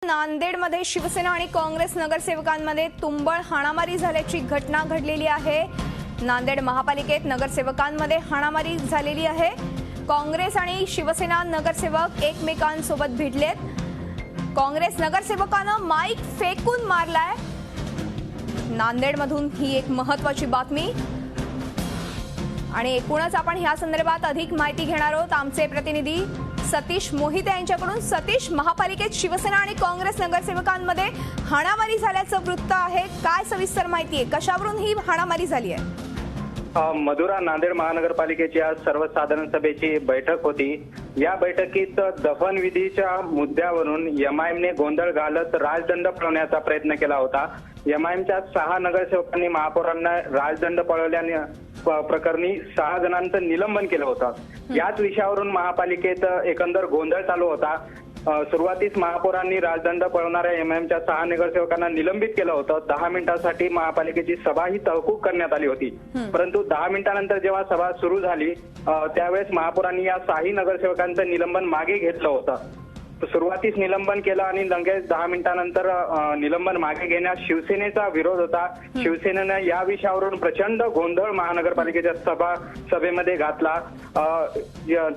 नांदेडमध्ये शिवसेना आणि काँग्रेस नगरसेवकांमध्ये तुंबळ हाणामारी झाल्याची घटना घडलेली आहे। नांदेड महापालिकेत नगरसेवकांमध्ये हाणामारी झालेली आहे। काँग्रेस आणि शिवसेना नगरसेवक एकमेकांसोबत भिडलेत। काँग्रेस नगरसेवकानं माईक फेकून मारलाय। नांदेडमधून ही एक महत्त्वाची बातमी आणि एकूणच आपण ह्या संदर्भात अधिक माहिती घेणार आहोत। आमचे प्रतिनिधी सतीश मोहिते यांच्याकडून। सतीश, महापालिकेत शिवसेना आणि काँग्रेस नगरसेवकांमध्ये हाणामारी झाल्याचं वृत्त आहे, काय सविस्तर माहिती आहे? कशावरून ही हाणामारी झाली आहे? मधुरा, नांदेड महानगरपालिकेची आज सर्वसाधारण सभेची बैठक होती। या बैठकीत दफनविधीच्या मुद्द्यावरून एमआयएमने गोंधळ घालत राजदंड पळवण्याचा प्रयत्न केला होता। एमआयएमच्या 6 नगरसेवकांनी महापौरांना राजदंड पळवल्याने प्रकरणी 6 जणांचं निलंबन केलं होतं। याच विषयावरून महापालिकेत एकंदर गोंधळ चालू होता। सुरुवातीस महापौरांनी राजदंड पळवणाऱ्या एमआयएमच्या 6 नगरसेवकांना निलंबित केलं होतं। 10 मिनिटांसाठी महापालिकेची सभा ही तहकूब करण्यात आली होती, परंतु 10 मिनिटांनंतर जेव्हा सभा सुरू झाली त्यावेळेस महापौरांनी या 6 नगरसेवकांचं निलंबन मागे घेतलं होतं। सुरुवातीस निलंबन केलं आणि लगेच 10 मिनिटांनंतर निलंबन मागे घेण्यास शिवसेनेचा विरोध होता। शिवसेनेनं या विषयावरून प्रचंड गोंधळ महानगरपालिकेच्या सभेमध्ये घातला।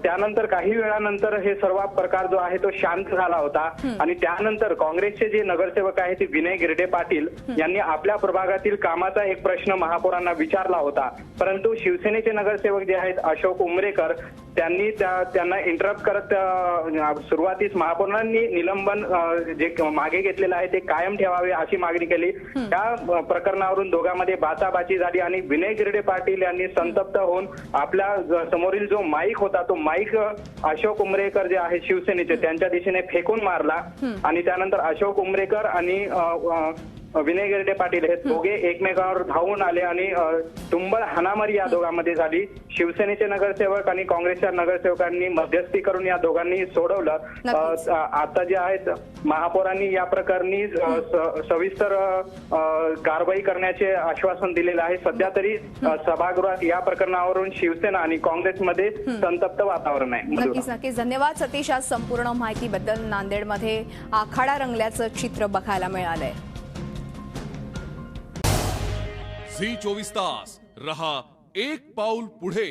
त्यानंतर काही वेळानंतर हे सर्व प्रकार जो आहे तो शांत झाला होता आणि त्यानंतर काँग्रेसचे जे नगरसेवक आहेत ते विनय गिरडे पाटील यांनी आपल्या प्रभागातील कामाचा एक प्रश्न महापौरांना विचारला होता, परंतु शिवसेनेचे नगरसेवक जे आहेत अशोक उमरेकर त्यांनी त्यांना इंटरप्ट करत सुरुवातीस महापौरांनी निलंबन जे मागे घेतलेलं आहे ते कायम ठेवावे अशी मागणी केली। त्या प्रकरणावरून दोघांमध्ये बाचाबाची झाली आणि विनय गिरडे पाटील यांनी संतप्त होऊन आपल्या समोरील जो माईक होता तो माईक अशोक उमरेकर जे आहे शिवसेनेचे त्यांच्या दिशेने फेकून मारला आणि त्यानंतर अशोक उमरेकर आणि विनय गिरडे पाटील हे दोघे एकमेकांवर धावून आले आणि तुंबळ हाणामारी या दोघांमध्ये झाली। शिवसेनेचे नगरसेवक आणि काँग्रेसच्या नगरसेवकांनी मध्यस्थी करून या दोघांनी सोडवलं। आता जे आहेत महापौरांनी या प्रकरणी सविस्तर कारवाई करण्याचे आश्वासन दिलेलं आहे। सध्या तरी सभागृहात या प्रकरणावरून शिवसेना आणि काँग्रेसमध्ये संतप्त वातावरण आहे। नक्कीच धन्यवाद सतीश, आज संपूर्ण माहितीबद्दल। नांदेडमध्ये आखाडा रंगल्याचं चित्र बघायला मिळालंय। झी 24 तास रहा एक पाऊल पुढे।